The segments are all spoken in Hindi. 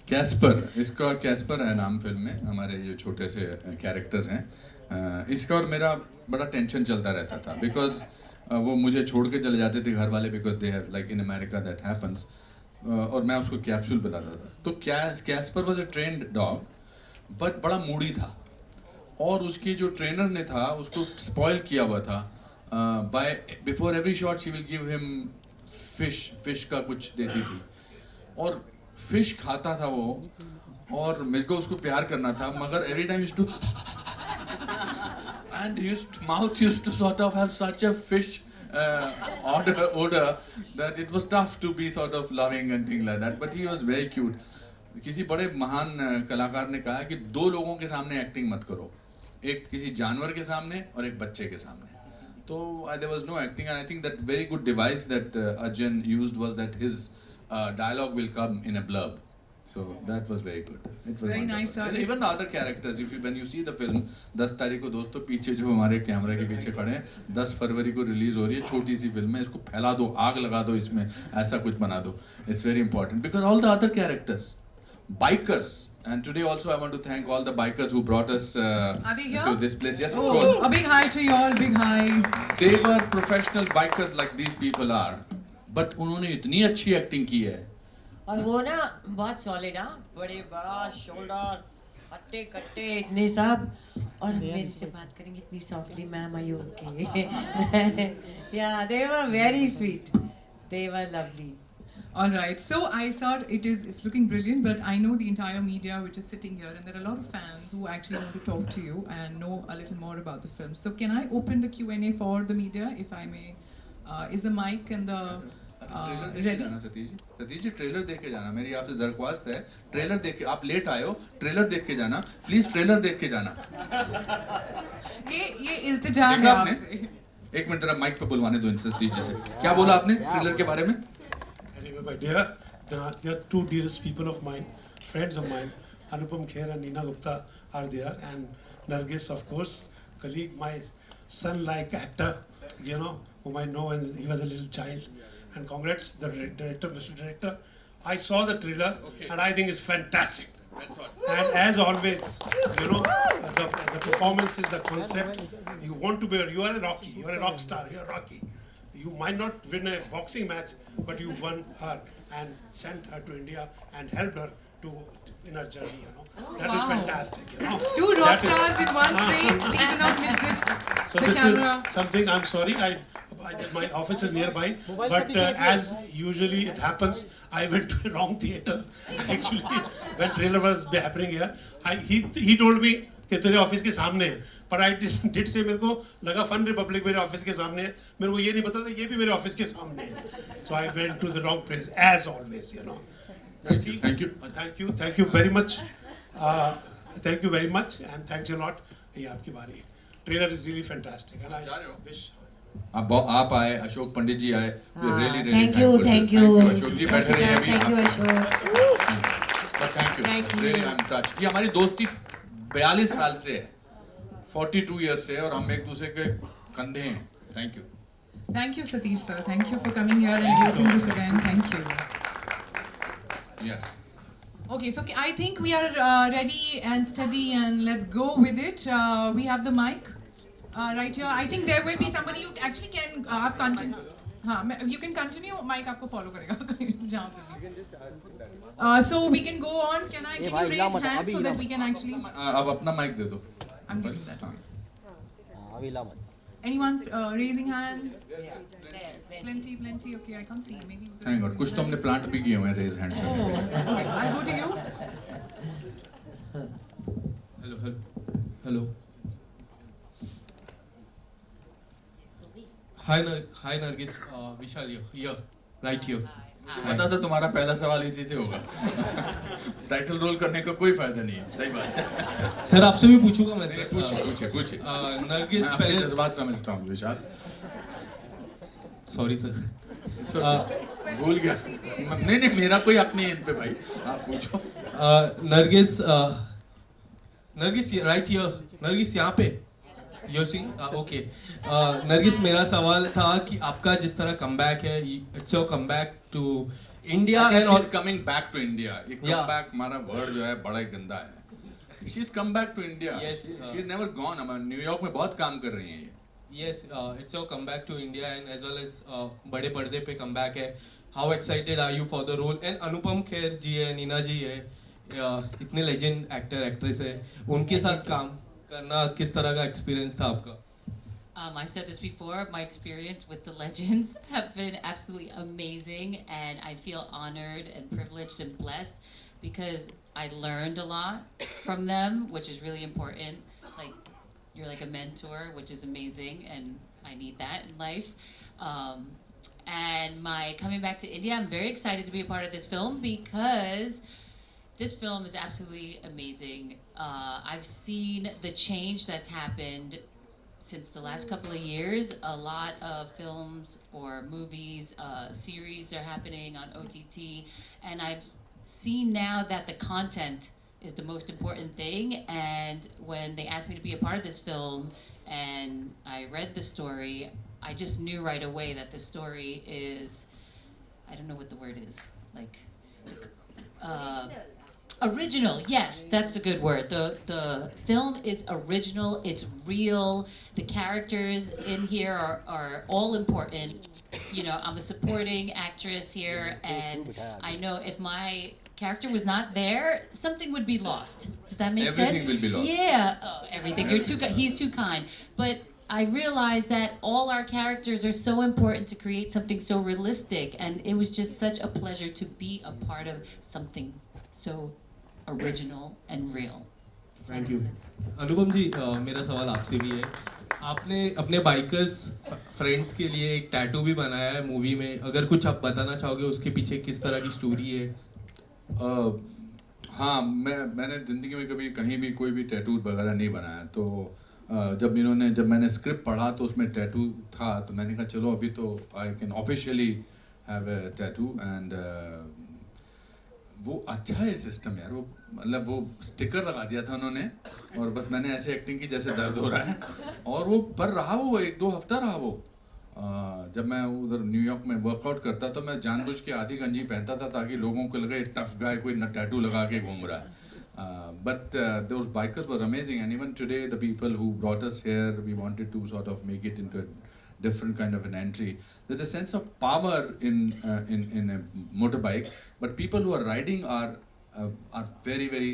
कैस्पर, इसका कैस्पर है नाम फिल्म में, हमारे जो छोटे से कैरेक्टर्स हैं। इसका और मेरा बड़ा टेंशन चलता रहता था बिकॉज वो मुझे छोड़ के चले जाते थे घर वाले, because they have like in America that happens, और मैं उसको कैप्सूल बनाता था। तो Casper was a trained dog but बड़ा मूडी था, और उसकी जो ट्रेनर ने था उसको स्पॉइल किया हुआ था। By before every shot she will give him fish का कुछ देती थी, और फिश खाता था वो, और मेरे को उसको प्यार करना था, मगर every time used to and his mouth used to sort of have such a fish odor that it was tough to be sort of loving and things like that, but he was very cute. किसी बड़े महान कलाकार ने कहा कि दो लोगों के सामने एक्टिंग मत करो, एक किसी जानवर के सामने और एक बच्चे के सामने। तो there was no acting, and I think that very good device that Arjun used was that his dialogue will come in a blurb. So that was very good. It was very wonderful. nice. And even the other characters, if you when you see the film, 10 तारीख को दोस्तों पीछे जो हमारे कैमरा के पीछे खड़े हैं, 10 फरवरी को रिलीज हो रही है, छोटी सी फिल्म है, इसको फैला दो, आग लगा दो इसमें, ऐसा कुछ बना दो। It's very important because all the other characters, bikers, and today also I want to thank all the bikers who brought us to this place. Yes, of course. A big hi to you all, big hi. They were professional bikers like these people are, but उन्होंने इतनी अच्छी एक्टिंग की है। और वो ना बहुत सॉलिड, बड़े बड़ा शोल्डर, हट्टे कट्टे इतने सब, और मेरे से बात करेंगे इतनी softly, ma'am I okay. Yeah they were very sweet, they were lovely. All right, so I thought it's looking brilliant, but I know the entire media which is sitting here, and there are a lot of fans who actually want to talk to you and know a little more about the film. So can I open the Q&A for the media, if I may? Is the mic and the trailer देख के जाना सतीश जी, ट्रेलर देख के जाना, मेरी आपसे दरख्वास्त है। ट्रेलर देख के, आप लेट आए हो, ट्रेलर देख के जाना प्लीज, ट्रेलर देख के जाना। ये इल्तिजा है आपसे। एक मिनट जरा माइक पे बुलवाने दो इनसे, सतीश जी से। क्या बोला आपने ट्रेलर के बारे में? Anyway, my dear, they are two dearest people of mine, friends of mine. Anupam Kher and Neena Gupta are there, and Nargis, of course, colleague, my son-like actor, you know, whom I know when he was a little child. And congrats, the director, Mr. Director. I saw the trailer, and I think it's fantastic. That's all. And as always, you know, the performance is the concept. You want to be, you are a Rocky, you are a rock star, you are Rocky. You might not win a boxing match, but you won her and sent her to India and helped her in her journey, you know. That is fantastic, you know. Two rock stars in one frame. Please do not miss this. So the this camera. is something, I'm sorry, my office is nearby, but as usually it happens, I went to a wrong theater. Actually, when trailer was happening here, he told me कि तेरे ऑफिस के सामने है, पर आई डिड से मेरे को लगा फन रिपब्लिक मेरे ऑफिस के सामने है, मेरे को ये नहीं पता था ये भी मेरे ऑफिस के सामने है। So I went to the wrong place as always, you know. Thank you very much, thank you very much and thanks a lot. ये आपकी बारी, trailer is really fantastic and I wish आप आए, अशोक पंडित जी आए, really thank you Ashok ji बैठे रहे हैं अभी। Thank you Ashok, thank you really, I am touched. ये हमारी दोस्ती 42 साल से है, 42 ईयर्स से, और हम एक दूसरे के कंधे हैं। Thank you. Thank you, Satish sir. Thank you for coming here and using this again. Thank you. Yes. Okay, so I think we are ready and steady, and let's go with it. We have the mic right here. I think there will be somebody you actually can continue. हाँ, you can continue. Mic आपको follow करेगा जहाँ पे भी. So we can go on. Can you raise hands so that we can actually? अब अपना माइक दे दो। I'm giving that. अभी ला मत। Anyone raising hand? Plenty. Okay, I can't see. Maybe. Thank God. कुछ तो हमने प्लांट भी किए हुए हैं raise hand. Okay, I'll go to you. Hello. Hi Nargis, Vishal here, right here. पता था तुम्हारा पहला सवाल इसी से होगा। टाइटल रोल करने का कोई फायदा नहीं है, सही बात है। सर आपसे भी पूछूंगा मैं सर। पूछे। नरगिस मैं पहले अपने जज्बात समझता हूँ विशाल। Sorry sir. भूल गया। नहीं मेरा कोई हक नहीं है इन पे भाई, आप पूछो। नरगिस राइट हियर, नरगिस यहाँ पे। ओके नरगिस, मेरा सवाल था कि आपका जिस तरह कमबैक है, it's your comeback to India I think and all. she's coming back to India. ये come Yeah. back हमारा word जो है बड़ा ही गंदा है. She's come back to India. Yes, She's never gone. हमारे न्यूयॉर्क में बहुत काम कर रही हैं ये. Yes, it's your comeback to India and as well as बड़े पर्दे पे comeback है. How excited are you for the role? And Anupam Kher जी है, नीना जी है, इतने legend actor actress है, उनके साथ काम करना किस तरह का experience था आपका? I said this before, my experience with the legends have been absolutely amazing, and I feel honored and privileged and blessed because I learned a lot from them, which is really important. Like, you're like a mentor, which is amazing, and I need that in life. And my coming back to India, I'm very excited to be a part of this film because this film is absolutely amazing. I've seen the change that's happened since the last couple of years. A lot of films or movies, series are happening on OTT, and I've seen now that the content is the most important thing. And when they asked me to be a part of this film and I read the story, I just knew right away that the story is, I don't know what the word is, like, original. Yes, that's a good word. The film is original. It's real. The characters in here are all important. You know, I'm a supporting actress here, and I know if my character was not there, something would be lost. Does that make sense? Everything will be lost. Yeah. Oh, everything. You're too. He's too kind. But I realized that all our characters are so important to create something so realistic, and it was just such a pleasure to be a part of something so original and real. Does that Thank make you. sense? अनुपम जी, मेरा सवाल आपसे भी है. आपने अपने बाइकर्स फ्रेंड्स के लिए एक टैटू भी बनाया है मूवी में. अगर कुछ आप बताना चाहोगे उसके पीछे किस तरह की स्टोरी है? हाँ, मैंने ज़िंदगी में कभी कहीं भी कोई भी टैटू वगैरह नहीं बनाया. तो जब मैंने स्क्रिप्ट पढ़ा तो उसमें टैटू था, तो मैंने कहा चलो अभी तो I can officially have a tattoo. And वो अच्छा है सिस्टम यार. वो मतलब वो स्टिकर लगा दिया था उन्होंने और बस मैंने ऐसे एक्टिंग की जैसे दर्द हो रहा है, और वो पर रहा, वो 1-2 हफ्ता रहा वो. जब मैं उधर न्यूयॉर्क में वर्कआउट करता तो मैं जानबूझ के आधी गंजी पहनता था ताकि लोगों को लगे टफ गाय कोई न टैटू लगा के घूम रहा है. But those bikers were amazing, and even today the people who brought us here, we wanted to sort of make it into a different kind of an entry. There's a sense of power in a motorbike, but people who are riding are very very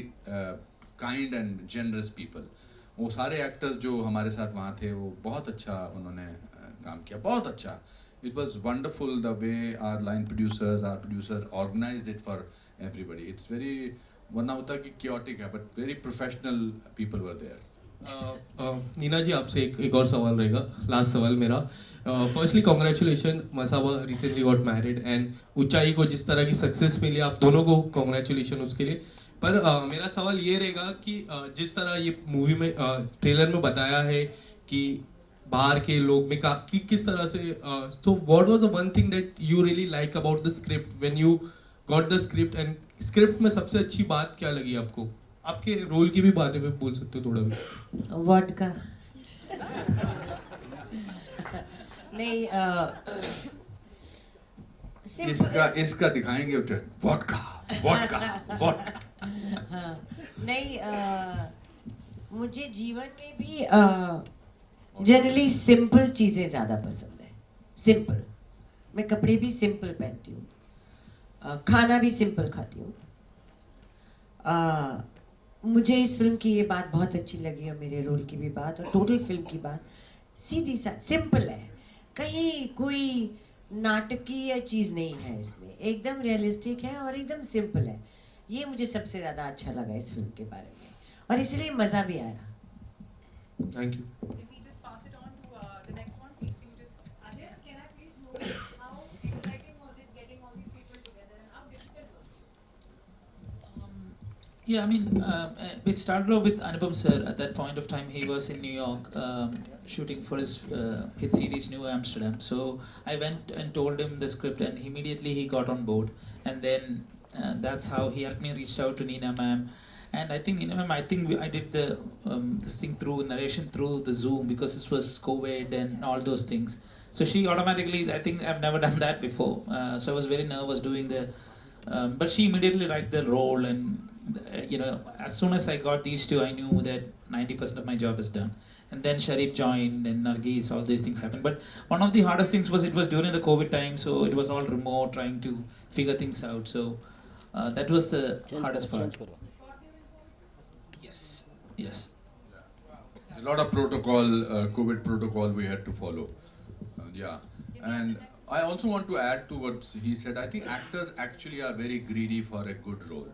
kind and generous people. वो सारे actors जो हमारे साथ वहाँ थे वो बहुत अच्छा उन्होंने काम किया, बहुत अच्छा. It was wonderful the way our line producers, our producer organized it for everybody. It's very, वरना होता कि chaotic है, but very professional people were there. Neena जी, आपसे एक और सवाल रहेगा, लास्ट सवाल मेरा. Firstly congratulation, Masaba recently got married and ऊंचाई को जिस तरह की सक्सेस मिली आप दोनों को कॉन्ग्रेचुलेशन उसके लिए. पर मेरा सवाल ये रहेगा कि जिस तरह ये मूवी में ट्रेलर में बताया है कि बाहर के लोग में कि किस तरह से, so what was the one thing that you really like about the script when you got the script, and script में सबसे अच्छी बात क्या लगी आपको? आपके रोल की भी बारे में बोल सकते हो थोड़ा भी. वोडका नहीं, इसका दिखाएंगे वोडका वोडका वोडका. हाँ, नहीं, मुझे जीवन में भी जनरली सिंपल चीज़ें ज़्यादा पसंद है. सिंपल, मैं कपड़े भी सिंपल पहनती हूँ, खाना भी सिंपल खाती हूँ. मुझे इस फिल्म की ये बात बहुत अच्छी लगी, और मेरे रोल की भी बात, और टोटल फिल्म की बात सीधी सा सिंपल है. कहीं कोई नाटकीय चीज़ नहीं है इसमें, एकदम रियलिस्टिक है और एकदम सिंपल है. ये मुझे सबसे ज़्यादा अच्छा लगा इस फिल्म के बारे में, और इसलिए मज़ा भी आया. Thank you. If we just pass it on to the next one, please. Can you just? Adya, can I please know how exciting was it getting all these people together and how difficult was it? Yeah, I mean, it started off with Anupam sir. At that point of time, he was in New York shooting for his hit series New Amsterdam. So I went and told him the script, and immediately he got on board. And then that's how he helped me reached out to Nina ma'am. And I think Nina ma'am, I did the this thing through narration through the Zoom because this was COVID and all those things. So she automatically, I think I've never done that before. So I was very nervous doing the, but she immediately liked the role, and as soon as I got these two, I knew that 90% of my job is done. And then Sharif joined, and Nargis, all these things happened. But one of the hardest things was it was during the COVID time, so it was all remote, trying to figure things out. So that was the hardest part. Yes, yes. A lot of protocol, COVID protocol we had to follow. Yeah. And I also want to add to what he said. I think actors actually are very greedy for a good role.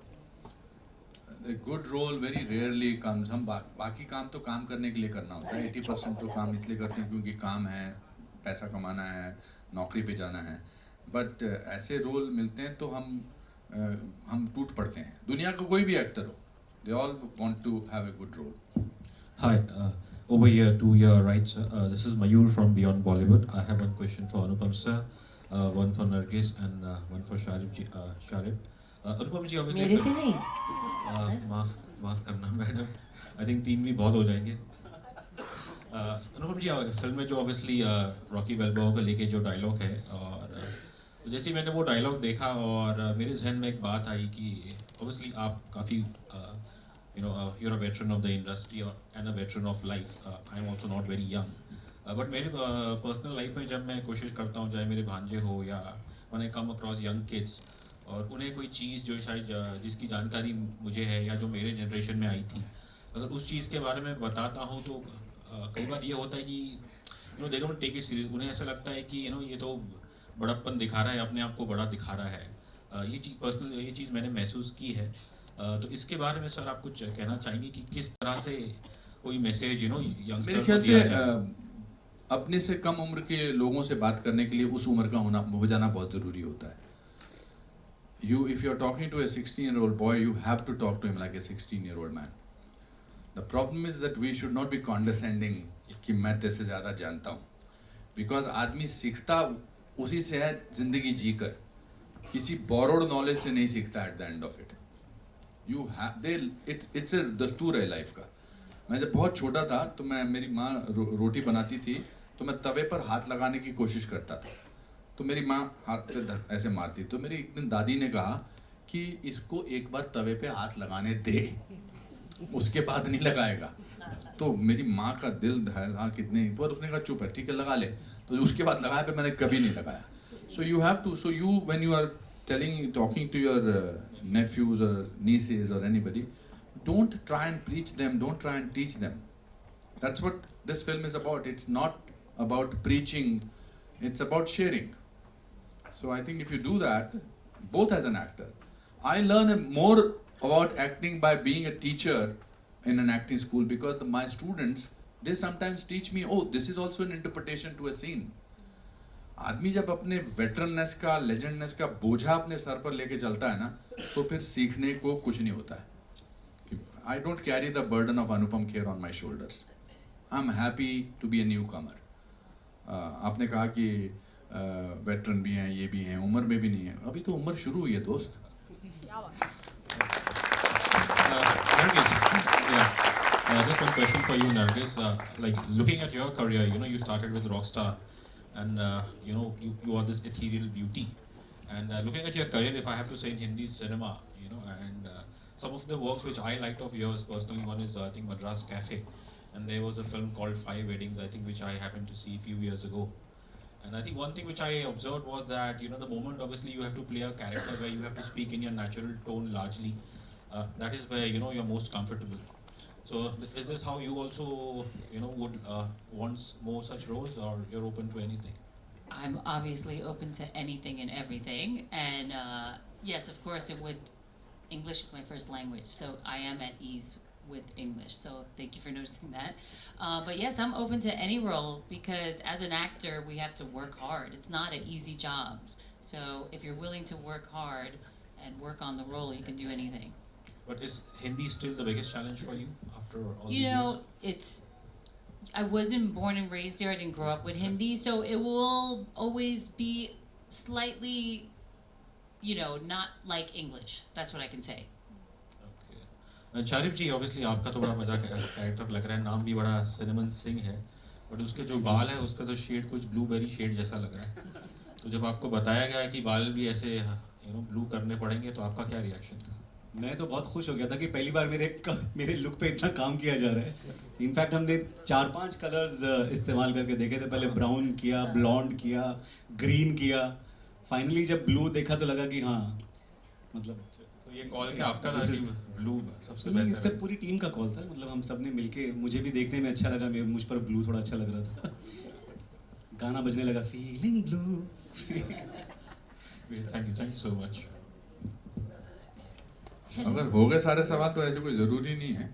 A good role very rarely comes. हम बाकी काम तो काम करने के लिए करना होता है. 80% तो काम इसलिए करते हैं क्योंकि काम है, पैसा कमाना है, नौकरी पे जाना है. बट ऐसे रोल मिलते हैं तो हम टूट पड़ते हैं. दुनिया का कोई भी एक्टर हो, they all want to have a good role. Hi, over here to your right, sir. This is Mayur from Beyond Bollywood. I have one question for Anupam sir, one for Nargis, and one for Sharif. Anupam ji, obviously. मेरे से नहीं. माफ करना मैडम. I think 3 भी बहुत हो जाएंगे. अनुपम जी, फिल्म में जो ऑब्वियसली रॉकी बैल्बोआ को लेके जो डायलॉग है, और जैसे ही मैंने वो डायलॉग देखा और मेरे जहन में एक बात आई कि ऑब्वियसली आप काफ़ी you're a veteran of the industry and a veteran of life. I am also not very young. But मेरे पर्सनल लाइफ में जब मैं कोशिश करता हूँ, चाहे मेरे भांजे हो या when I come across young kids, और उन्हें कोई चीज़ जो शायद जिसकी जानकारी मुझे है या जो मेरे जनरेशन में आई थी, अगर उस चीज़ के बारे में बताता हूँ तो कई बार ये होता है कि they don't take it serious. उन्हें ऐसा लगता है कि ये तो बड़प्पन दिखा रहा है, अपने आप को बड़ा दिखा रहा है. ये चीज़ मैंने महसूस की है. तो इसके बारे में सर आप कुछ कहना चाहेंगे कि किस तरह से कोई मैसेज यंगस्टर को दिया जाए? अपने से कम उम्र के लोगों से बात करने के लिए उस उम्र का हो जाना बहुत ज़रूरी होता है. If you are talking to a 16-year-old boy, you have to talk to him like a 16-year-old man. The problem is that we should not be condescending कि मैं तेरे से ज़्यादा जानता हूँ. Because आदमी सीखता उसी से है ज़िंदगी जीकर. किसी borrowed knowledge से नहीं सीखता at the end of it. It's a दस्तूर है लाइफ का. मैं जब बहुत छोटा था तो मेरी माँ रोटी बनाती थी तो मैं तवे पर हाथ लगाने की कोशिश करता था, तो मेरी माँ हाथ पे ऐसे मारती. तो मेरी एक दिन दादी ने कहा कि इसको एक बार तवे पे हाथ लगाने दे, उसके बाद नहीं लगाएगा. तो मेरी माँ का दिल दहला कितने पर, उसने कहा चुप है, ठीक है लगा ले. तो उसके बाद लगाया पे मैंने कभी नहीं लगाया. So you when you are talking to your nephews or nieces or anybody, don't try and preach them, don't try and teach them. That's what this film is about. It's not about preaching, it's about sharing. So I think if you do that, both as an actor, I learn more about acting by being a teacher in an acting school, because my students, they sometimes teach me, oh, this is also an interpretation to a scene. आदमी जब अपने वेटरननेस का, लेजेंडनेस का बोझा अपने सर पर लेके चलता है ना, तो फिर सीखने को कुछ नहीं होता है. I don't carry the burden of Anupam Kher on my shoulders. I'm happy to be a newcomer. आपने कहा कि वेटरन भी हैं, ये भी हैं, उम्र में भी नहीं है. अभी तो उम्र शुरू हुई है दोस्त. Just one question for you, Nargis. Like looking at your career, you started with Rockstar, and you are this ethereal beauty. And looking at your career, if I have to say in Hindi cinema, and some of the works which I liked of yours personally, one is I think Madras Cafe, and there was a film called Five Weddings, I think, which I happened to see a few years ago. And I think one thing which I observed was that the moment obviously you have to play a character where you have to speak in your natural tone largely, that is where you're most comfortable. So is this how you also would want more such roles, or you're open to anything? I'm obviously open to anything and everything, and yes, of course, English is my first language, so I am at ease with English, so thank you for noticing that. But yes, I'm open to any role, because as an actor, we have to work hard. It's not an easy job. So if you're willing to work hard and work on the role, you can do anything. But is Hindi still the biggest challenge for you after all these years? I wasn't born and raised there. I didn't grow up with Hindi, so it will always be slightly, not like English. That's what I can say. Sharif ji, obviously आपका तो बड़ा मजा कैरेक्टर लग रहा है, नाम भी बड़ा सिनेमन सिंह है. बट उसके जो बाल है उस पर तो शेड कुछ ब्लूबेरी शेड जैसा लग रहा है। तो जब आपको बताया गया है कि बाल भी ऐसे ब्लू करने पड़ेंगे तो आपका क्या रिएक्शन था? मैं तो बहुत खुश हो गया था कि पहली बार मेरे लुक पे इतना काम किया जा रहा है। इनफैक्ट हमने 4-5 कलर्स इस्तेमाल करके देखे थे। पहले ब्राउन किया, ब्लॉन्ड किया, ग्रीन किया, फाइनली जब ब्लू देखा तो लगा कि हाँ, मतलब तो ये कॉल क्या आपका था कि ब्लू सबसे नहीं, बेहतर इससे है? पूरी टीम का कॉल था। मतलब हम सब ने मिलके, मुझे भी देखने में अच्छा लगा, मुझ पर ब्लू थोड़ा अच्छा लग रहा था। गाना बजने लगा, feeling blue. Thank you so much. अगर हो गए सारे सवाल तो ऐसे कोई ज़रूरी नहीं है।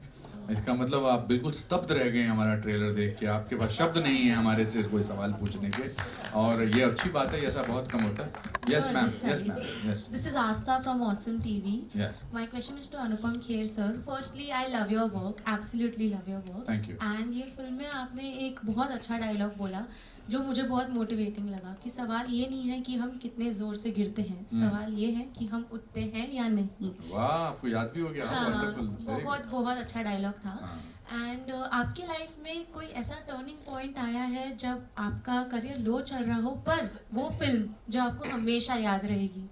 इसका मतलब आप बिल्कुल स्तब्ध रह गए हमारा ट्रेलर देख के, आपके पास शब्द नहीं है हमारे से कोई सवाल पूछने के, और ये अच्छी बात है, ऐसा बहुत कम होता है। Yes ma'am, yes ma'am, yes This is Asta from Awesome TV. Yes, My question is to Anupam Kher sir. Firstly, I love your work. Absolutely love your work. Thank you. And ये फिल्म में आपने एक बहुत अच्छा डायलॉग बोला जो मुझे बहुत मोटिवेटिंग लगा कि सवाल ये नहीं है कि हम कितने जोर से गिरते हैं, सवाल ये है कि हम उठते हैं या नहीं। वाह, आपको याद भी हो गया। हाँ, वंडरफुल, बहुत बहुत अच्छा डायलॉग था। हाँ। एंड आपकी लाइफ में कोई ऐसा टर्निंग पॉइंट आया है जब आपका करियर लो चल रहा हो, पर वो फिल्म जो आपको हमेशा याद रहेगी?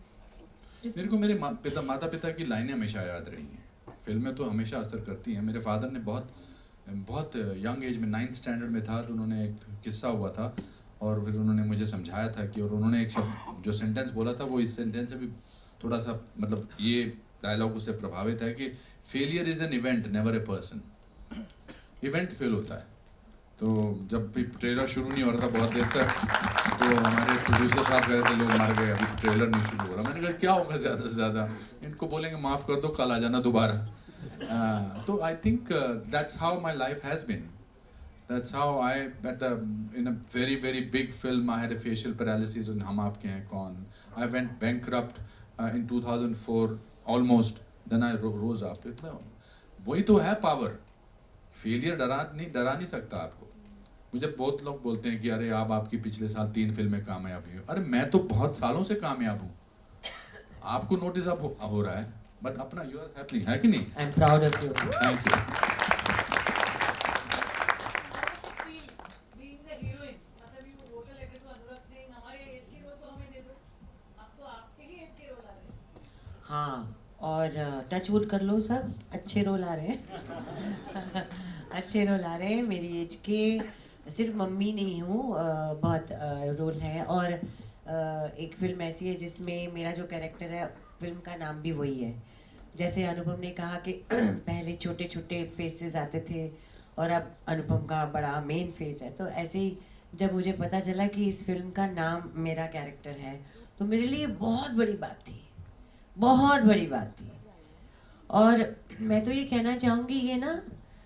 मेरे को मेरे माता पिता की लाइनें हमेशा याद रही हैं। फिल्में तो हमेशा असर करती हैं। मेरे फादर ने बहुत यंग एज में 9th स्टैंडर्ड में था तो उन्होंने एक किस्सा हुआ था और फिर उन्होंने मुझे समझाया था कि, और उन्होंने एक शब्द जो सेंटेंस बोला था वो इस सेंटेंस से भी थोड़ा सा, मतलब ये डायलॉग उससे प्रभावित है कि failure is an event never a person. Event fail होता है। तो जब भी ट्रेलर शुरू नहीं हो रहा था बहुत देर तक, तो हमारे प्रोड्यूसर साहब कह रहे थे लोग मर गए, अभी ट्रेलर नहीं शुरू हो रहा। मैंने कहा क्या होगा ज़्यादा से ज़्यादा, इनको बोलेंगे माफ़ कर दो, कल आ जाना दोबारा। तो I think that's how my life has been. That's how I, in a very very big film, I had a facial paralysis on हम आपके हैं कौन. I went bankrupt in 2004 almost. Then I rose up. वही तो है पावर। फेलियर डरा नहीं सकता आपको। मुझे बहुत लोग बोलते हैं कि अरे आपकी पिछले साल 3 फिल्में कामयाब हुई। अरे मैं तो बहुत सालों से कामयाब हूँ। आपको नोटिस अब हो रहा है, बट अपना यू आर हैपनिंग, है कि नहीं? I am proud of you. Thank you. Being the heroine, मतलब ये वोटर लेके तो अनुराग सिंह हमारे एज के रोल तो हमें दे दो, आप तो आपके ही एज के रोल आ रहे हैं। हाँ, और टचवुड कर लो सब, अच्छे रोल आ रहे हैं। अच्छे रोल आ रहे हैं मेरी एज के। सिर्फ मम्मी नहीं हूँ, बहुत रोल है। और एक फिल्म ऐसी है जिसमें मेरा जो कैरेक्टर है, फिल्म का नाम भी वही है। जैसे अनुपम ने कहा कि पहले छोटे छोटे फेसेस आते थे और अब अनुपम का बड़ा मेन फेस है, तो ऐसे ही जब मुझे पता चला कि इस फिल्म का नाम मेरा कैरेक्टर है तो मेरे लिए बहुत बड़ी बात थी, बहुत बड़ी बात थी। और मैं तो ये कहना चाहूँगी, ये ना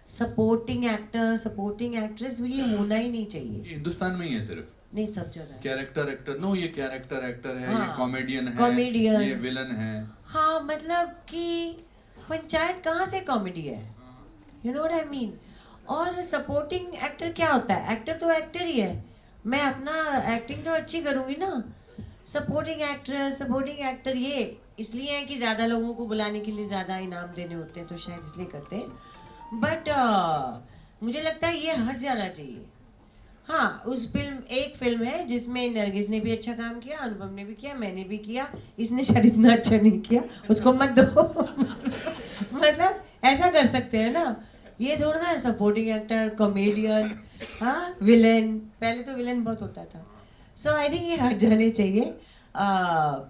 सपोर्टिंग एक्टर, सपोर्टिंग एक्ट्रेस ये होना ही नहीं चाहिए। हिंदुस्तान में ही है सिर्फ? नहीं, सब जगह। कैरेक्टर एक्टर, नो, ये कैरेक्टर एक्टर है, हाँ, ये कॉमेडियन है, कॉमेडियन, ये विलन है। हाँ, मतलब कि पंचायत कहाँ से कॉमेडी है, you know what I mean. और सपोर्टिंग एक्टर क्या होता है? एक्टर तो एक्टर ही है। मैं अपना एक्टिंग तो अच्छी करूँगी ना। सपोर्टिंग एक्ट्रेस, सपोर्टिंग एक्टर ये इसलिए है कि ज़्यादा लोगों को बुलाने के लिए ज़्यादा इनाम देने होते हैं, तो शायद इसलिए करते हैं। बट मुझे लगता है ये हट जाना चाहिए। हाँ, उस एक फिल्म है जिसमें नरगिस ने भी अच्छा काम किया, अनुपम ने भी किया, मैंने भी किया। इसने शायद इतना अच्छा नहीं किया, उसको मत दो। मतलब ऐसा कर सकते हैं ना, ये थोड़ा ना सपोर्टिंग एक्टर, कॉमेडियन, हाँ, विलेन। पहले तो विलेन बहुत होता था। सो आई थिंक ये हट जाने चाहिए।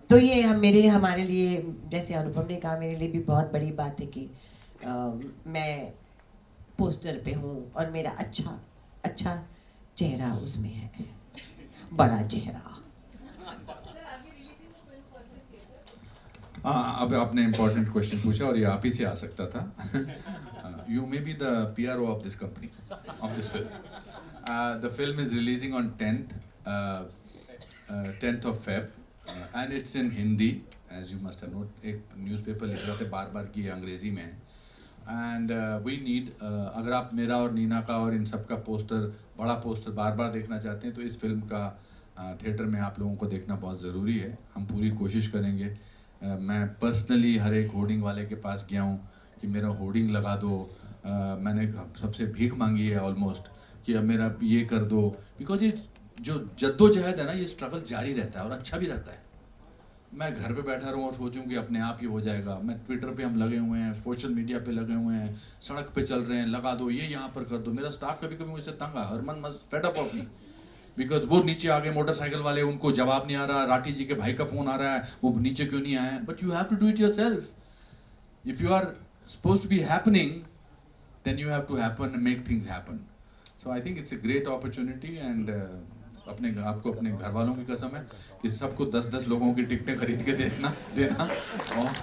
तो ये हमारे लिए, जैसे अनुपम ने कहा, मेरे लिए भी बहुत बड़ी बात है कि मैं पोस्टर पे हूँ और मेरा अच्छा चेहरा उसमें है, बड़ा चेहरा। हाँ, अब आपने इम्पोर्टेंट क्वेश्चन पूछा और ये आप ही से आ सकता था। You may be the PRO of this company, of this film. The film is releasing on 10th of Feb and it's in Hindi, as you must have noted। एक न्यूज़पेपर लिख रहा था बार कि ये अंग्रेज़ी में है। एंड वी नीड, अगर आप मेरा और नीना का और इन सब का पोस्टर, बड़ा पोस्टर बार देखना चाहते हैं तो इस फिल्म का थिएटर में आप लोगों को देखना बहुत ज़रूरी है। हम पूरी कोशिश करेंगे। मैं पर्सनली हर एक होर्डिंग वाले के पास गया हूँ कि मेरा होर्डिंग लगा दो। मैंने सबसे भीख मांगी है ऑलमोस्ट कि अब मेरा ये कर दो, बिकॉज ये जो जद्दोजहद है ना, ये स्ट्रगल जारी रहता है और अच्छा भी रहता है। मैं घर पे बैठा रहूँ और सोचूं कि अपने आप ही हो जाएगा। मैं ट्विटर पे हम लगे हुए हैं, सोशल मीडिया पे लगे हुए हैं, सड़क पे चल रहे हैं, लगा दो ये यहाँ पर कर दो। मेरा स्टाफ कभी कभी मुझसे तंग है, Harman must fed up of me, because वो नीचे आ गए मोटरसाइकिल वाले, उनको जवाब नहीं आ रहा, राठी जी के भाई का फ़ोन आ रहा है, वो नीचे क्यों नहीं आए। But you have to do it yourself. If you are suppose to be happening, then you have to happen and make things happen. So I think it's a great opportunity and अपने आपको अपने घर वालों की कसम है कि सबको 10-10 लोगों की टिकटें खरीद के देना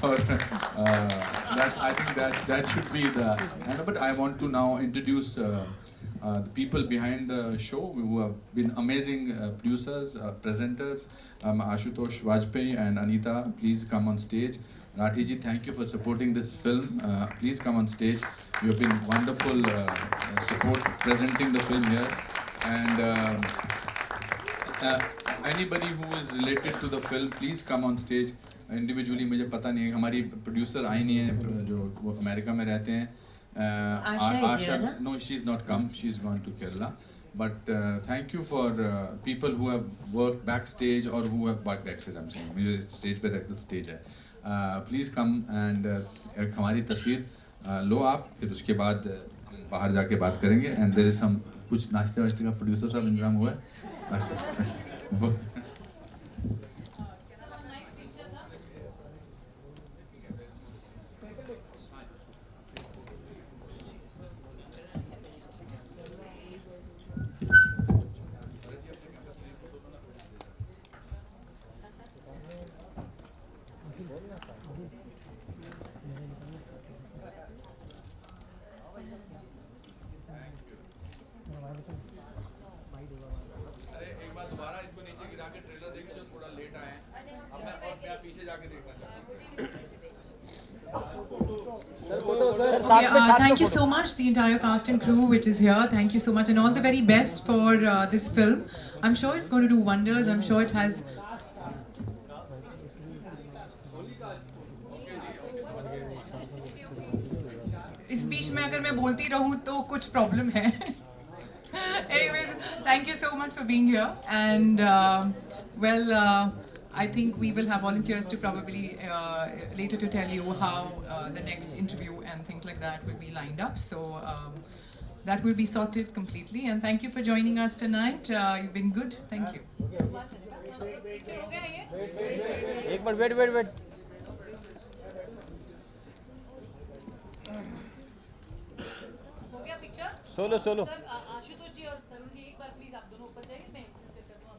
और I think that should be the and but I want to now introduce the people behind the show who have been amazing producers, presenters. Ashutosh Vajpayee and Anita, please come on stage. Rathi ji, thank you for supporting this film. Please come on stage. You have been wonderful support presenting the film here. And anybody who is related to the film, please come on stage. Individually मुझे पता नहीं है, हमारी प्रोड्यूसर आई नहीं है जो वो अमेरिका में रहते हैं. Asha, no, she's not come. She's gone to Kerala. But thank you for people who have worked backstage or who have worked backstage. I'm saying मुझे स्टेज पे रख स्टेज है. Please come and हमारी तस्वीर लो आप, फिर उसके बाद बाहर जाके बात करेंगे. And there is some कुछ नाश्ते वाश्ते का प्रोड्यूसर साहब इंतजाम हुआ है. अच्छा. Thank you so much, the entire cast and crew which is here. Thank you so much and all the very best for this film. I'm sure it's going to do wonders. I'm sure it has. इस बीच में अगर मैं बोलती रहूँ तो कुछ प्रॉब्लम है. Anyways, thank you so much for being here and I think we will have volunteers to probably later to tell you how the next interview and things like that will be lined up. So that will be sorted completely. And thank you for joining us tonight. You've been good. Thank you. एक मिनट वेट हो गया पिक्चर. सोलो सर आशुतोष जी और तरुण जी एक बार प्लीज आप दोनों ऊपर जाइए. मैं चेक करता हूँ.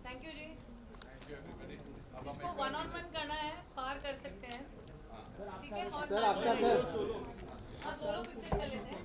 थैंक यू जी. जिसको 1-on-1 करना है पार कर सकते हैं. ठीक है. और सोलो पिक्चर कर लेते हैं.